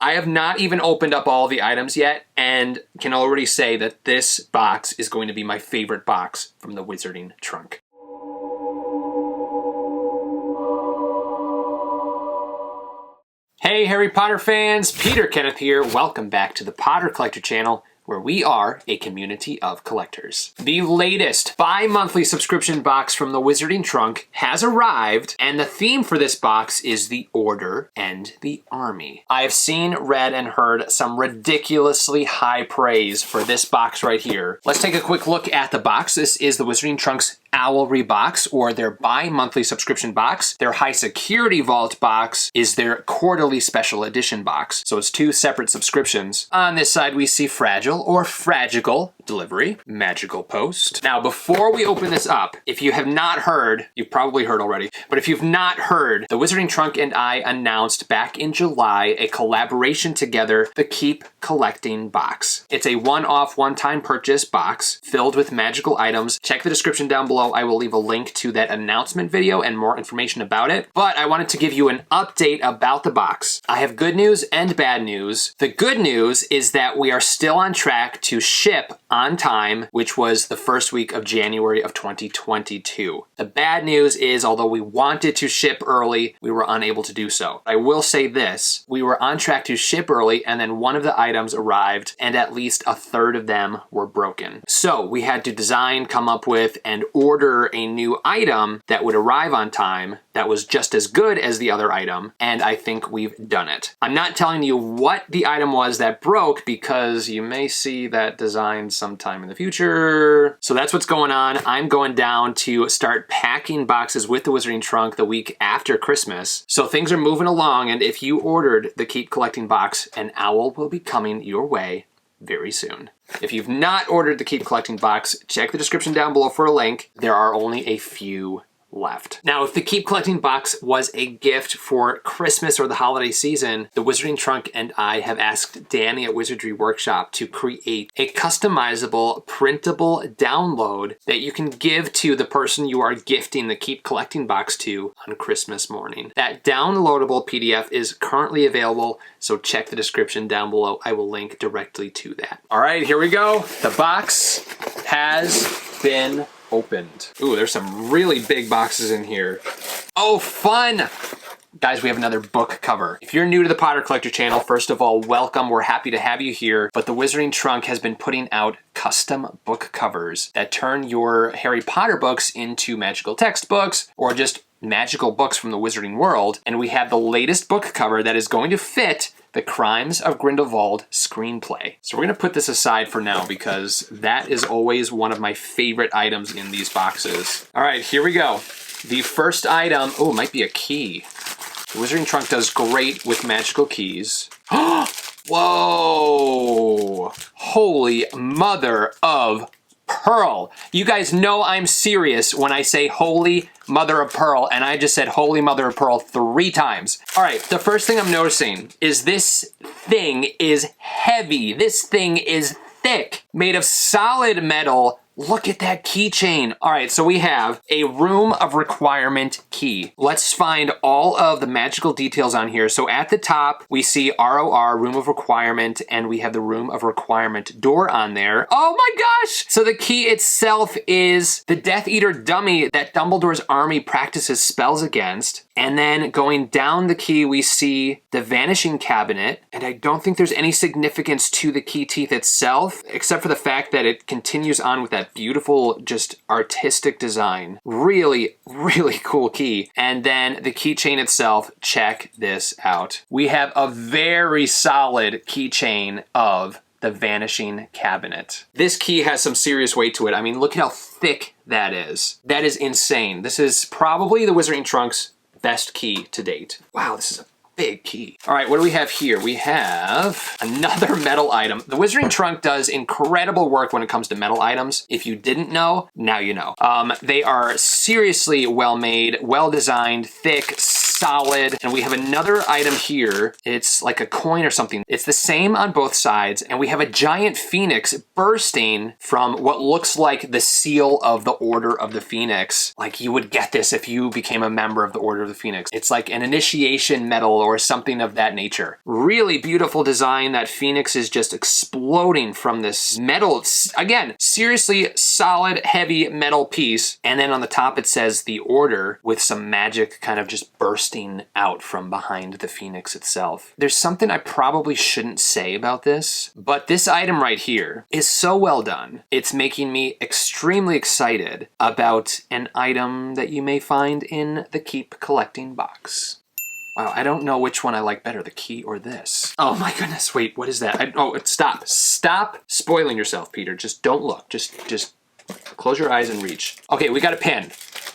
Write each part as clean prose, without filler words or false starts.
I have not even opened up all the items yet and can already say that this box is going to be my favorite box from the Wizarding Trunk. Hey Harry Potter fans, Peter Kenneth here. Welcome back to the Potter Collector channel, where we are a community of collectors. The latest bi-monthly subscription box from the Wizarding Trunk has arrived, and the theme for this box is the Order and the Army. I have seen, read, and heard some ridiculously high praise for this box right here. Let's take a quick look at the box. This is the Wizarding Trunk's Owlry box, or their bi-monthly subscription box. Their high security vault box is their quarterly special edition box. So it's two separate subscriptions. On this side we see Fragile or Fragical delivery, magical post. Now before we open this up, if you have not heard, you've probably heard already, but if you've not heard, the Wizarding Trunk and I announced back in July a collaboration together, the Keep Collecting box. It's a one-off, one-time purchase box filled with magical items. Check the description down below. I will leave a link to that announcement video and more information about it. But I wanted to give you an update about the box. I have good news and bad news. The good news is that we are still on track to ship on time, which was the first week of January of 2022. The bad news is, although we wanted to ship early, we were unable to do so. I will say this, we were on track to ship early, and then one of the items arrived, and at least a third of them were broken. So we had to design, come up with, and order a new item that would arrive on time that was just as good as the other item, and I think we've done it. I'm not telling you what the item was that broke because you may see that design sometime in the future. So that's what's going on. I'm going down to start packing boxes with the Wizarding Trunk the week after Christmas. So things are moving along, and if you ordered the Keep Collecting box, an owl will be coming your way very soon. If you've not ordered the Keep Collecting box, check the description down below for a link. There are only a few left. Now, if the Keep Collecting box was a gift for Christmas or the holiday season, the Wizarding Trunk and I have asked Danny at Wizardry Workshop to create a customizable, printable download that you can give to the person you are gifting the Keep Collecting box to on Christmas morning. That downloadable PDF is currently available, so check the description down below. I will link directly to that. All right, here we go. The box has been opened. Ooh, there's some really big boxes in here. Oh, fun! Guys, we have another book cover. If you're new to the Potter Collector channel, first of all, welcome. We're happy to have you here. But the Wizarding Trunk has been putting out custom book covers that turn your Harry Potter books into magical textbooks or just magical books from the Wizarding world. And we have the latest book cover that is going to fit the Crimes of Grindelwald screenplay. So we're gonna put this aside for now because that is always one of my favorite items in these boxes. All right, here we go. The first item, oh, it might be a key. The Wizarding Trunk does great with magical keys. Whoa! Holy mother of pearl. You guys know I'm serious when I say holy mother of pearl, and I just said holy mother of pearl 3 times. All right, the first thing I'm noticing is this thing is heavy. This thing is thick, made of solid metal. Look at that keychain. All right, so we have a room of requirement key. Let's find all of the magical details on here. So at the top, we see ROR, room of requirement, and we have the room of requirement door on there. Oh my gosh! So the key itself is the Death Eater dummy that Dumbledore's army practices spells against. And then going down the key, we see the Vanishing Cabinet. And I don't think there's any significance to the key teeth itself, except for the fact that it continues on with that beautiful, just artistic design. Really, really cool key. And then the keychain itself, check this out. We have a very solid keychain of the Vanishing Cabinet. This key has some serious weight to it. I mean, look at how thick that is. That is insane. This is probably the Wizarding Trunk's best key to date. Wow, this is a big key. All right, what do we have here? We have another metal item. The Wizarding Trunk does incredible work when it comes to metal items. If you didn't know, now you know. They are seriously well made, well designed, thick, solid. And we have another item here. It's like a coin or something. It's the same on both sides. And we have a giant phoenix bursting from what looks like the seal of the Order of the Phoenix. Like you would get this if you became a member of the Order of the Phoenix. It's like an initiation medal or something of that nature. Really beautiful design. That phoenix is just exploding from this metal. Again, seriously solid, heavy metal piece. And then on the top it says the Order with some magic kind of just bursting out from behind the phoenix itself. There's something I probably shouldn't say about this, but this item right here is so well done. It's making me extremely excited about an item that you may find in the Keep Collecting box. Wow, I don't know which one I like better, the key or this. Oh my goodness, wait, what is that? Stop. Stop spoiling yourself, Peter. Just don't look. Just close your eyes and reach. Okay, we got a pin.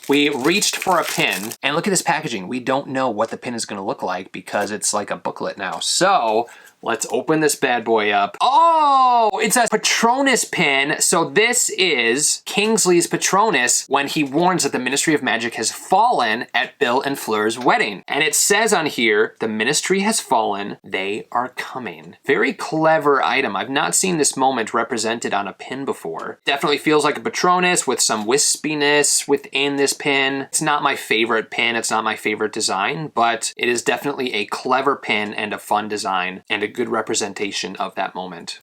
We reached for a pin, and look at this packaging. We don't know what the pin is gonna look like because it's like a booklet now. So, let's open this bad boy up. Oh, it's a Patronus pin. So this is Kingsley's Patronus when he warns that the Ministry of Magic has fallen at Bill and Fleur's wedding. And it says on here, the Ministry has fallen, they are coming. Very clever item. I've not seen this moment represented on a pin before. Definitely feels like a Patronus with some wispiness within this pin. It's not my favorite pin. It's not my favorite design, but it is definitely a clever pin and a fun design and a good representation of that moment.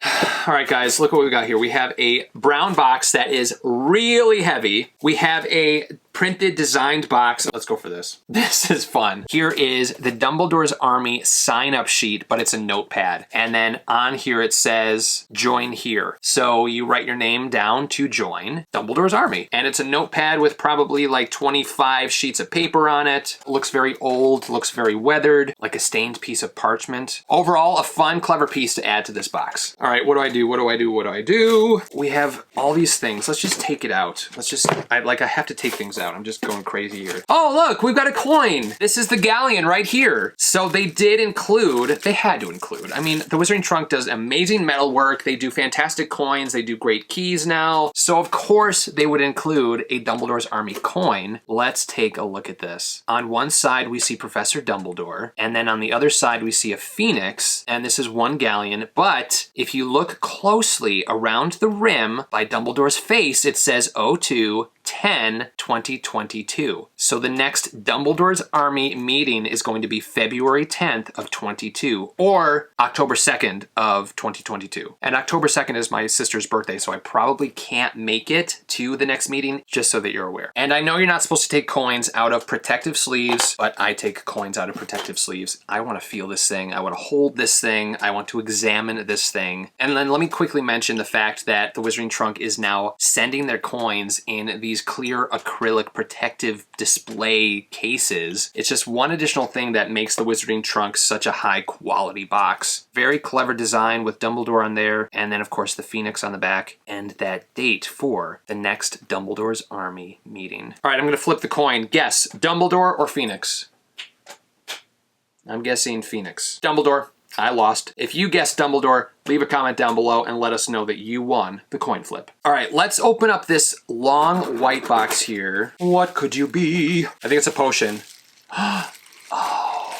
All right, guys, look what we got here. We have a brown box that is really heavy. We have a printed designed box. Let's go for this. This is fun. Here is the Dumbledore's Army sign-up sheet, but it's a notepad. And then on here it says, join here. So you write your name down to join Dumbledore's Army. And it's a notepad with probably like 25 sheets of paper on it. Looks very old, looks very weathered, like a stained piece of parchment. Overall, a fun, clever piece to add to this box. All right, what do I do? What do I do? What do I do? We have all these things. Let's just take it out. I have to take things out. I'm just going crazy here. Oh, look, we've got a coin. This is the Galleon right here. So they had to include. I mean, the Wizarding Trunk does amazing metal work. They do fantastic coins. They do great keys now. So of course they would include a Dumbledore's Army coin. Let's take a look at this. On one side, we see Professor Dumbledore. And then on the other side, we see a phoenix. And this is one Galleon. But if you look closely around the rim by Dumbledore's face, it says 02/10/2022. So the next Dumbledore's Army meeting is going to be February 10th of 22 or October 2nd of 2022. And October 2nd is my sister's birthday, so I probably can't make it to the next meeting, just so that you're aware. And I know you're not supposed to take coins out of protective sleeves, but I take coins out of protective sleeves. I want to feel this thing. I want to hold this thing. I want to examine this thing. And then let me quickly mention the fact that the Wizarding Trunk is now sending their coins in these clear acrylic protective display cases. It's just one additional thing that makes the Wizarding Trunk such a high quality box. Very clever design with Dumbledore on there, and then of course the Phoenix on the back, and that date for the next Dumbledore's Army meeting. All right, I'm gonna flip the coin. Guess, Dumbledore or Phoenix? I'm guessing Phoenix. Dumbledore. I lost. If you guessed Dumbledore, leave a comment down below and let us know that you won the coin flip. All right, let's open up this long white box here. What could you be? I think it's a potion. Oh, wow.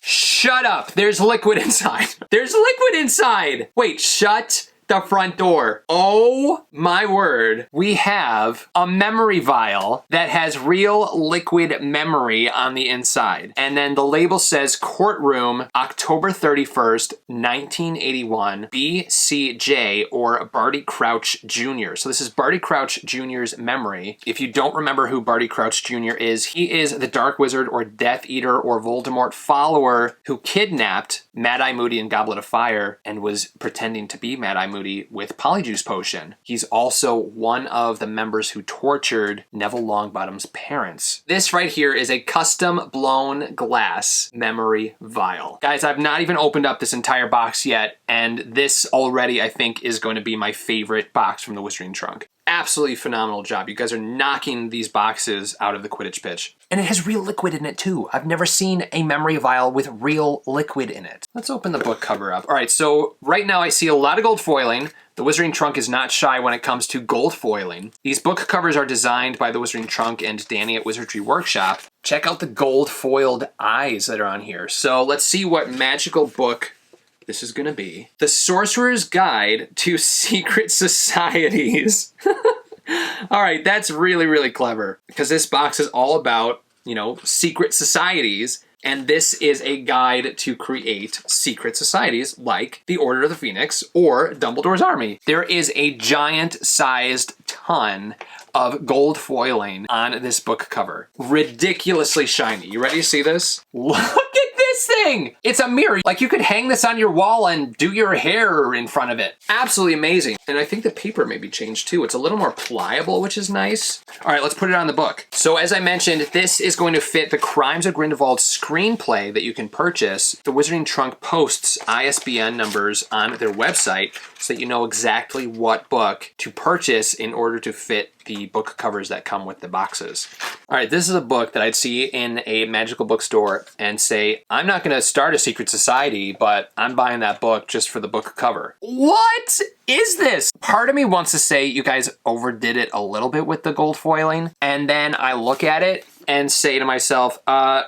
Shut up. There's liquid inside. There's liquid inside. Wait, shut the front door. Oh my word. We have a memory vial that has real liquid memory on the inside. And then the label says courtroom, October 31st, 1981, BCJ, or Barty Crouch Jr. So this is Barty Crouch Jr.'s memory. If you don't remember who Barty Crouch Jr. is, he is the Dark Wizard or Death Eater or Voldemort follower who kidnapped Mad-Eye Moody and Goblet of Fire and was pretending to be Mad-Eye Moody with Polyjuice Potion. He's also one of the members who tortured Neville Longbottom's parents. This right here is a custom blown glass memory vial. Guys, I've not even opened up this entire box yet, and this already I think is going to be my favorite box from the Wizarding Trunk. Absolutely phenomenal job. You guys are knocking these boxes out of the Quidditch pitch. And it has real liquid in it too. I've never seen a memory vial with real liquid in it. Let's open the book cover up. All right, so right now I see a lot of gold foiling. The Wizarding Trunk is not shy when it comes to gold foiling. These book covers are designed by the Wizarding Trunk and Danny at Wizardry Workshop. Check out the gold foiled eyes that are on here. So let's see what magical book this is gonna be. The Sorcerer's Guide to Secret Societies. All right, that's really, really clever because this box is all about, secret societies. And this is a guide to create secret societies like the Order of the Phoenix or Dumbledore's Army. There is a giant-sized ton of gold foiling on this book cover. Ridiculously shiny. You ready to see this? Look at this thing! It's a mirror. Like you could hang this on your wall and do your hair in front of it. Absolutely amazing. And I think the paper may be changed too. It's a little more pliable, which is nice. All right, let's put it on the book. So as I mentioned, this is going to fit the Crimes of Grindelwald screenplay that you can purchase. The Wizarding Trunk posts ISBN numbers on their website so that you know exactly what book to purchase in order to fit the book covers that come with the boxes. All right, this is a book that I'd see in a magical bookstore and say, I'm not gonna start a secret society, but I'm buying that book just for the book cover. What is this? Part of me wants to say you guys overdid it a little bit with the gold foiling, and then I look at it and say to myself,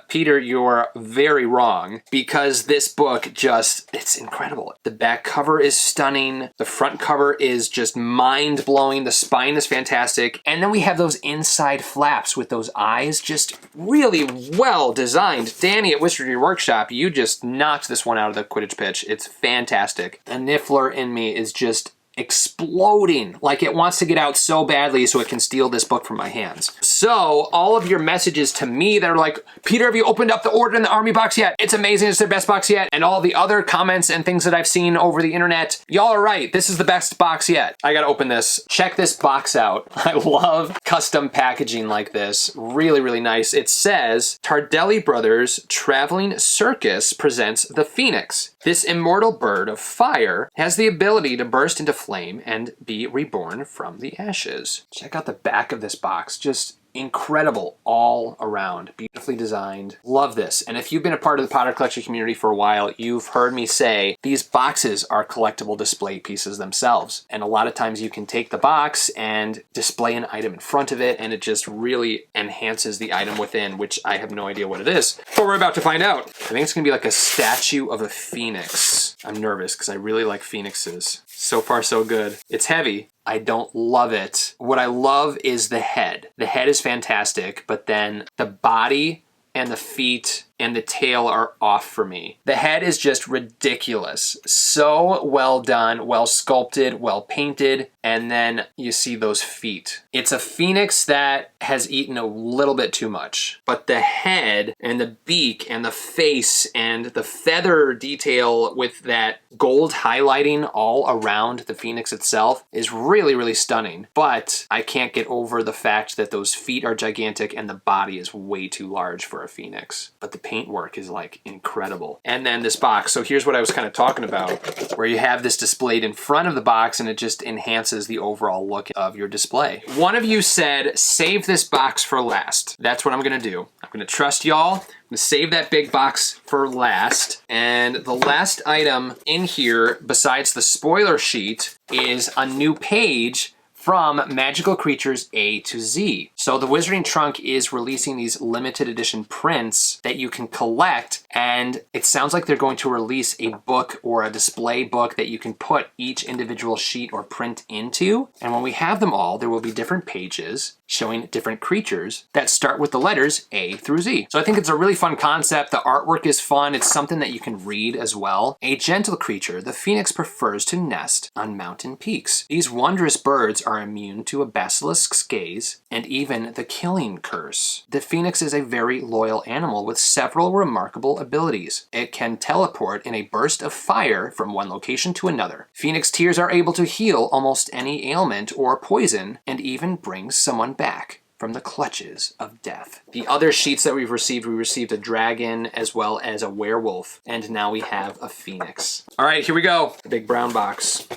Peter, you're very wrong, because this book it's incredible. The back cover is stunning. The front cover is just mind-blowing. The spine is fantastic. And then we have those inside flaps with those eyes, just really well designed. Danny at Wizardry Workshop, you just knocked this one out of the Quidditch pitch. It's fantastic. The Niffler in me is just exploding, like it wants to get out so badly so it can steal this book from my hands. So all of your messages to me that are like, Peter, have you opened up the Order in the Army box yet? It's amazing, it's their best box yet. And all the other comments and things that I've seen over the internet, y'all are right, this is the best box yet. I gotta open this. Check this box out. I love custom packaging like this. Really, really nice. It says, Tardelli Brothers Traveling Circus presents the Phoenix. This immortal bird of fire has the ability to burst into flame and be reborn from the ashes. Check out the back of this box. Just incredible all around. Beautifully designed. Love this. And if you've been a part of the Potter Collector community for a while, you've heard me say these boxes are collectible display pieces themselves. And a lot of times you can take the box and display an item in front of it, and it just really enhances the item within, which I have no idea what it is. But we're about to find out. I think it's gonna be like a statue of a phoenix. I'm nervous because I really like phoenixes. So far, so good. It's heavy. I don't love it. What I love is the head. The head is fantastic, but then the body and the feet and the tail are off for me. The head is just ridiculous. So well done, well sculpted, well painted, and then you see those feet. It's a phoenix that has eaten a little bit too much, but the head and the beak and the face and the feather detail with that gold highlighting all around the phoenix itself is really, really stunning. But I can't get over the fact that those feet are gigantic and the body is way too large for a phoenix. But the paintwork is like incredible. And then this box. So here's what I was kind of talking about, where you have this displayed in front of the box and it just enhances the overall look of your display. One of you said, save this box for last. That's what I'm gonna do. I'm gonna trust y'all. I'm gonna save that big box for last. And the last item in here, besides the spoiler sheet, is a new page from Magical Creatures A to Z. So the Wizarding Trunk is releasing these limited edition prints that you can collect, and it sounds like they're going to release a book or a display book that you can put each individual sheet or print into. And when we have them all, there will be different pages showing different creatures that start with the letters A through Z. So I think it's a really fun concept. The artwork is fun. It's something that you can read as well. A gentle creature, the phoenix prefers to nest on mountain peaks. These wondrous birds are immune to a basilisk's gaze and even the killing curse. The phoenix is a very loyal animal with several remarkable abilities. It can teleport in a burst of fire from one location to another. Phoenix tears are able to heal almost any ailment or poison and even bring someone back from the clutches of death. The other sheets that we received a dragon as well as a werewolf, and now we have a phoenix. All right, here we go. The big brown box.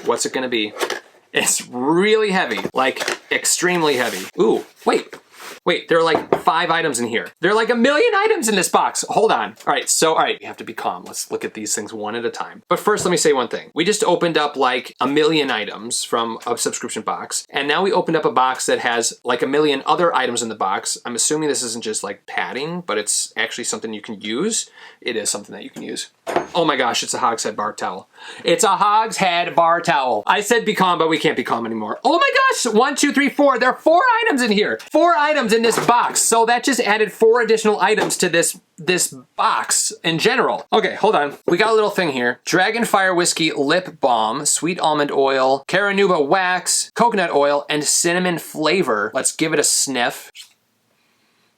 What's it gonna be? It's really heavy, like extremely heavy. Ooh, wait, Wait, there are like 5 items in here. There are like 1 million items in this box. Hold on. All right, you have to be calm. Let's look at these things one at a time. But first, let me say one thing. We just opened up like 1 million items from a subscription box, and now we opened up a box that has like 1 million other items in the box. I'm assuming this isn't just like padding, but it's actually something you can use. It is something that you can use. Oh my gosh, it's a hogshead bar towel. It's a hogshead bar towel. I said be calm, but we can't be calm anymore. Oh my gosh, 1, 2, 3, 4. There are 4 items in here. 4 items in this box. So that just added 4 additional items to this box in general. Okay, hold on. We got a little thing here. Dragonfire Whiskey Lip Balm, Sweet Almond Oil, Caranuba Wax, Coconut Oil, and Cinnamon Flavor. Let's give it a sniff.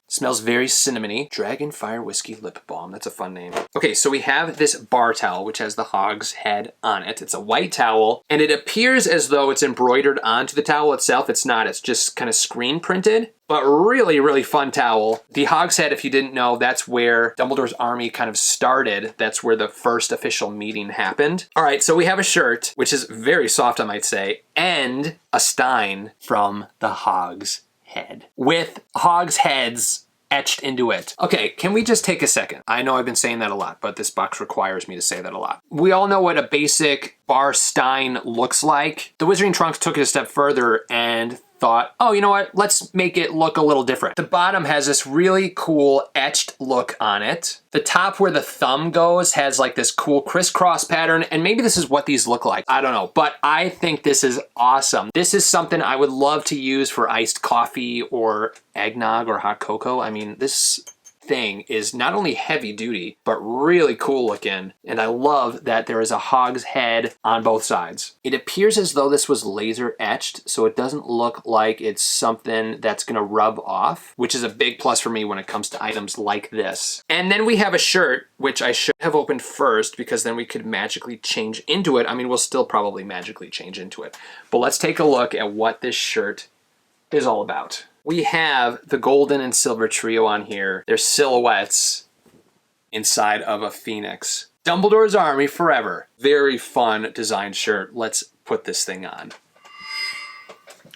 Smells very cinnamony. Dragonfire Whiskey Lip Balm. That's a fun name. Okay, so we have this bar towel, which has the hog's head on it. It's a white towel, and it appears as though it's embroidered onto the towel itself. It's not. It's just kind of screen printed. But really, really fun towel. The hog's head, if you didn't know, that's where Dumbledore's army kind of started. That's where the first official meeting happened. All right, so we have a shirt, which is very soft, I might say, and a stein from the hog's head with hogs' heads etched into it. Okay, can we just take a second? I know I've been saying that a lot, but this box requires me to say that a lot. We all know what a basic bar stein looks like. The Wizarding Trunks took it a step further and thought, oh, you know what? Let's make it look a little different. The bottom has this really cool etched look on it. The top where the thumb goes has like this cool crisscross pattern, and maybe this is what these look like. I don't know, but I think this is awesome. This is something I would love to use for iced coffee or eggnog or hot cocoa. I mean, this thing is not only heavy duty, but really cool looking. And I love that there is a hog's head on both sides. It appears as though this was laser etched, so it doesn't look like it's something that's gonna rub off, which is a big plus for me when it comes to items like this. And then we have a shirt, which I should have opened first because then we could magically change into it. I mean, we'll still probably magically change into it. But let's take a look at what this shirt is all about. We have the golden and silver trio on here. They're silhouettes inside of a phoenix. Dumbledore's Army Forever. Very fun design shirt. Let's put this thing on.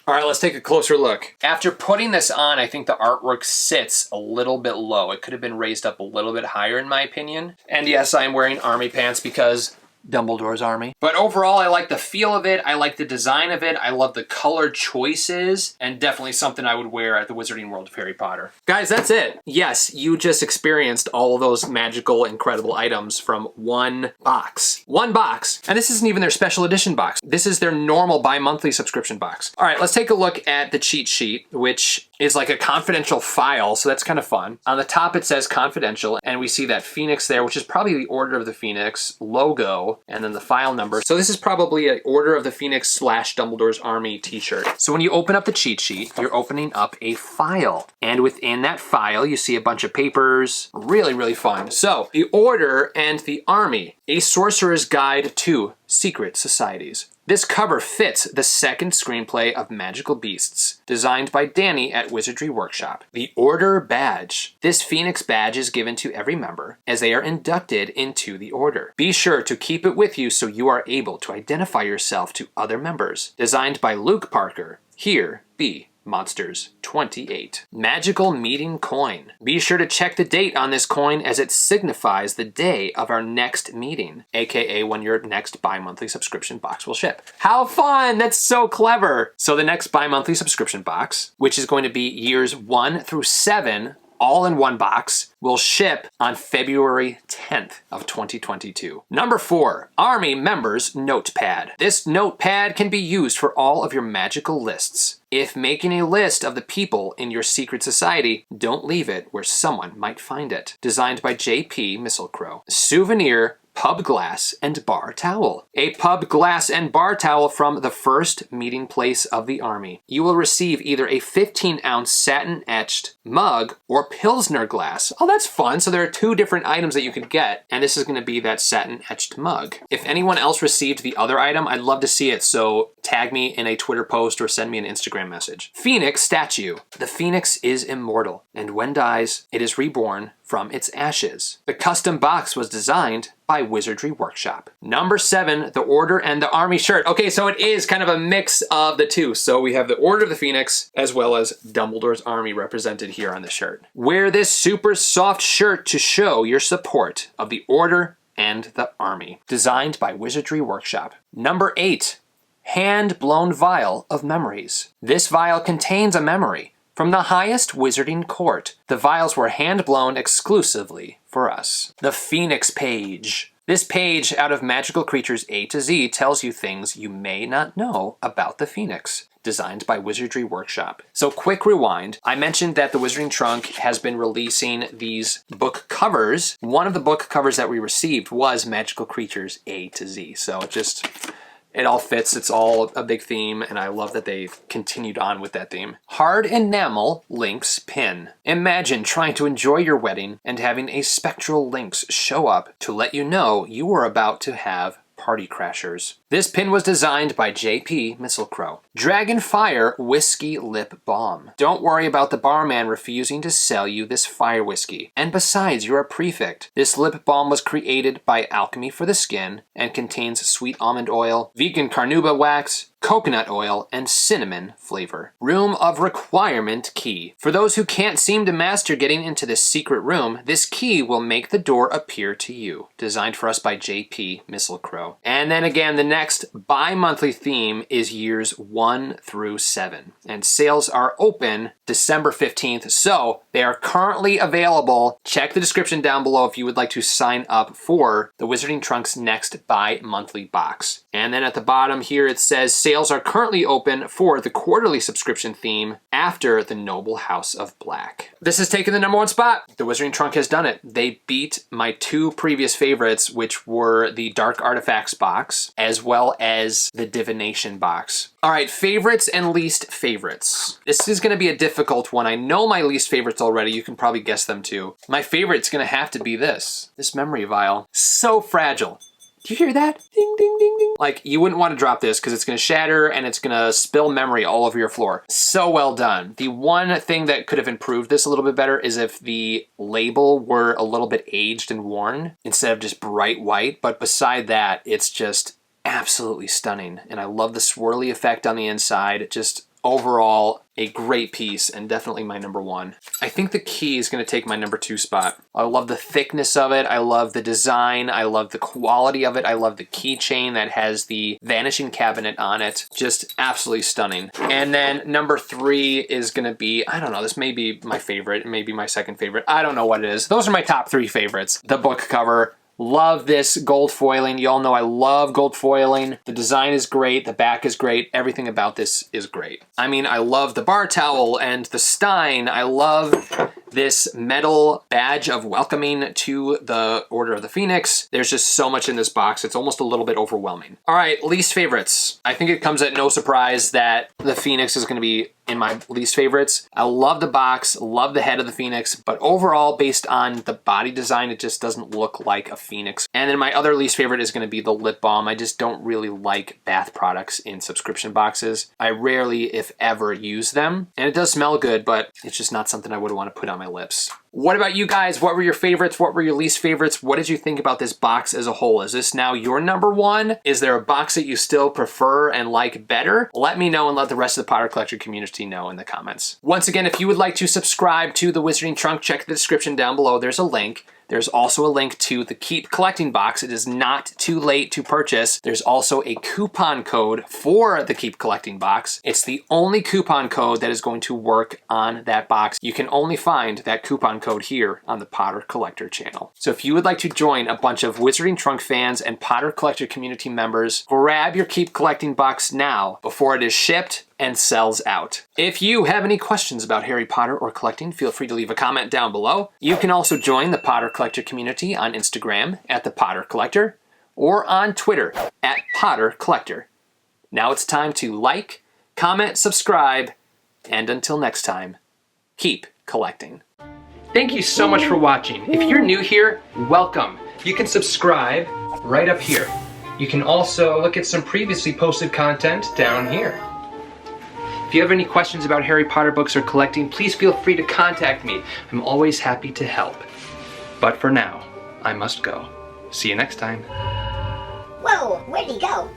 All right, let's take a closer look. After putting this on, I think the artwork sits a little bit low. It could have been raised up a little bit higher in my opinion. And yes, I'm wearing army pants because Dumbledore's Army. But overall, I like the feel of it. I like the design of it. I love the color choices, and definitely something I would wear at the Wizarding World of Harry Potter. Guys, that's it. Yes, you just experienced all of those magical, incredible items from one box. One box. And this isn't even their special edition box. This is their normal bi-monthly subscription box. All right, let's take a look at the cheat sheet, which is like a confidential file, so that's kind of fun. On the top, it says confidential, and we see that Phoenix there, which is probably the Order of the Phoenix logo, and then the file number. So this is probably an Order of the Phoenix / Dumbledore's Army t-shirt. So when you open up the cheat sheet, you're opening up a file. And within that file, you see a bunch of papers. Really, really fun. So the Order and the Army, a Sorcerer's Guide to Secret Societies. This cover fits the second screenplay of Magical Beasts, designed by Danny at Wizardry Workshop. The Order Badge. This Phoenix badge is given to every member as they are inducted into the Order. Be sure to keep it with you so you are able to identify yourself to other members. Designed by Luke Parker. Here be Monsters 28. Magical Meeting Coin. Be sure to check the date on this coin as it signifies the day of our next meeting, aka when your next bi-monthly subscription box will ship. How fun! That's so clever! So the next bi-monthly subscription box, which is going to be years 1 through 7, all in one box, will ship on February 10th of 2022. Number 4, Army Members Notepad. This notepad can be used for all of your magical lists. If making a list of the people in your secret society, don't leave it where someone might find it. Designed by J.P. Misselcrow. Souvenir pub glass and bar towel. A pub glass and bar towel from the first meeting place of the Army. You will receive either a 15-ounce satin-etched mug or Pilsner glass. Oh, that's fun. So there are 2 different items that you could get, and this is going to be that satin-etched mug. If anyone else received the other item, I'd love to see it, so tag me in a Twitter post or send me an Instagram message. Phoenix Statue. The Phoenix is immortal, and when dies, it is reborn from its ashes. The custom box was designed by Wizardry Workshop. Number 7, the Order and the Army shirt. Okay, so it is kind of a mix of the two. So we have the Order of the Phoenix as well as Dumbledore's Army represented here on the shirt. Wear this super soft shirt to show your support of the Order and the Army. Designed by Wizardry Workshop. Number 8, hand-blown vial of memories. This vial contains a memory from the highest wizarding court. The vials were hand-blown exclusively for us. The Phoenix page. This page out of Magical Creatures A to Z tells you things you may not know about the Phoenix. Designed by Wizardry Workshop. So quick rewind. I mentioned that the Wizarding Trunk has been releasing these book covers. One of the book covers that we received was Magical Creatures A to Z. So it all fits, it's all a big theme, and I love that they've continued on with that theme. Hard enamel lynx pin. Imagine trying to enjoy your wedding and having a spectral lynx show up to let you know you were about to have party crashers. This pin was designed by J.P. Mistletoe. Dragonfire Whiskey Lip Balm. Don't worry about the barman refusing to sell you this fire whiskey. And besides, you're a prefect. This lip balm was created by Alchemy for the Skin and contains sweet almond oil, vegan carnauba wax, coconut oil, and cinnamon flavor. Room of Requirement key. For those who can't seem to master getting into this secret room, this key will make the door appear to you. Designed for us by J.P. Mistletoe. And then again, the next bi-monthly theme is years 1 through 7. And sales are open December 15th, so they are currently available. Check the description down below if you would like to sign up for the Wizarding Trunk's next bi-monthly box. And then at the bottom here it says sales are currently open for the quarterly subscription theme after the Noble House of Black. This has taken the number 1 spot. The Wizarding Trunk has done it. They beat my 2 previous favorites, which were the Dark Artifacts box as well as the Divination box. All right, favorites and least favorites. This is going to be a difficult one. I know my least favorites already. You can probably guess them too. My favorite's going to have to be this memory vial. So fragile. Do you hear that? Ding, ding, ding, ding. Like, you wouldn't want to drop this because it's going to shatter and it's going to spill memory all over your floor. So well done. The one thing that could have improved this a little bit better is if the label were a little bit aged and worn instead of just bright white. But beside that, it's just absolutely stunning. And I love the swirly effect on the inside. Just overall, a great piece and definitely my number 1. I think the key is going to take my number 2 spot. I love the thickness of it. I love the design. I love the quality of it. I love the keychain that has the vanishing cabinet on it. Just absolutely stunning. And then number 3 is going to be, I don't know, this may be my favorite, maybe my second favorite. I don't know what it is. Those are my top 3 favorites. The book cover. Love this gold foiling. You all know I love gold foiling. The design is great. The back is great. Everything about this is great. I mean, I love the bar towel and the stein. I love this metal badge of welcoming to the Order of the Phoenix. There's just so much in this box. It's almost a little bit overwhelming. All right, least favorites. I think it comes at no surprise that the Phoenix is going to be in my least favorites. I love the box, love the head of the Phoenix, but overall, based on the body design, it just doesn't look like a Phoenix. And then my other least favorite is going to be the lip balm. I just don't really like bath products in subscription boxes. I rarely, if ever, use them. And it does smell good, but it's just not something I would want to put on my lips. What about you guys? What were your favorites? What were your least favorites? What did you think about this box as a whole? Is this now your number 1? Is there a box that you still prefer and like better? Let me know and let the rest of the Potter Collector community know in the comments. Once again, if you would like to subscribe to the Wizarding Trunk, check the description down below. There's a link. There's also a link to the Keep Collecting box. It is not too late to purchase. There's also a coupon code for the Keep Collecting box. It's the only coupon code that is going to work on that box. You can only find that coupon code here on the Potter Collector channel. So if you would like to join a bunch of Wizarding Trunk fans and Potter Collector community members, grab your Keep Collecting box now before it is shipped and sells out. If you have any questions about Harry Potter or collecting, feel free to leave a comment down below. You can also join the Potter Collector community on Instagram at the Potter Collector or on Twitter at Potter Collector. Now it's time to like, comment, subscribe, and until next time, keep collecting. Thank you so much for watching. If you're new here, welcome. You can subscribe right up here. You can also look at some previously posted content down here. If you have any questions about Harry Potter books or collecting, please feel free to contact me. I'm always happy to help. But for now, I must go. See you next time. Whoa, where'd he go?